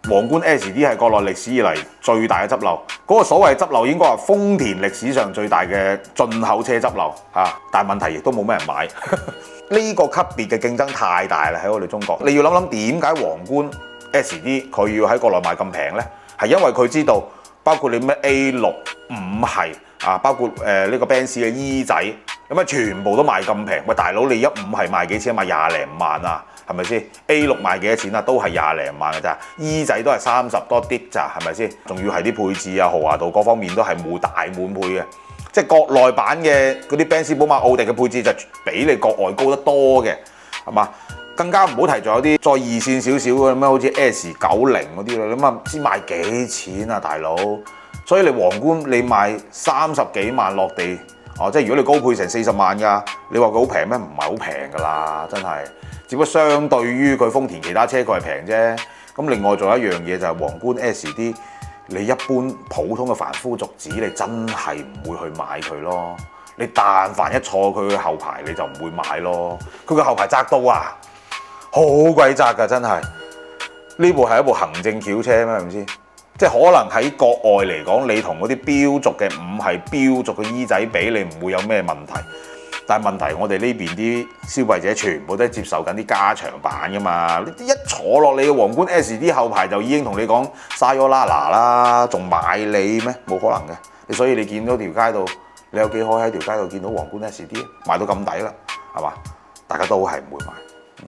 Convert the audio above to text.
皇冠 SD 係國內歷史以嚟最大嘅執漏，嗰個所謂執漏應該話豐田歷史上最大嘅進口車執漏嚇，但係問題亦都冇咩人買。呢個級別嘅競爭太大啦，喺我哋中國。你要諗諗點解皇冠 SD 佢要喺國內賣咁平呢？係因為佢知道，包括你咩 A6、5系啊，包括呢個 Benz 嘅 E 仔，咁啊全部都賣咁平。喂，大佬你一5系賣幾錢啊？賣廿零萬啊，係咪先 ？A6 賣幾多錢啊？都係廿零萬嘅咋。E 仔都係30多啲咋，係咪先？仲要係啲配置啊、豪華度各方面都係大滿配嘅。即係國內版嘅嗰啲 Benz、寶馬、奧迪嘅配置就比你國外高得多嘅，係嘛？更加唔好提，仲有啲再二線少少嘅咩，好似 S90嗰啲啦，咁啊先賣幾錢啊，大佬？所以你皇冠你賣30幾萬落地，哦，即係如果你高配成40萬㗎，你話佢好平咩？唔係好平㗎啦，真係。只不過相對於佢豐田其他車佢係平啫。咁另外仲有一樣嘢就係皇冠 SD。你一般普通嘅凡夫俗子，你真係唔會去買佢咯。你但凡一坐佢嘅後排，你就唔會買咯。佢個後排窄到啊，好鬼窄㗎，真係。呢部係一部行政轎車咩？係咪先？即係可能喺國外嚟講，你同嗰啲標軸嘅5系標軸嘅 E 仔比，你唔會有咩問題。但係問題，我哋呢邊啲消費者全部都係接受緊啲加長版㗎嘛！你一坐落你嘅皇冠 SD 後排就已經同你講沙喲啦啦啦，仲買你咩？冇可能嘅。所以你見到條街度，你有幾可喺條街度見到皇冠 SD 賣到咁抵啦，係嘛？大家都係唔會買。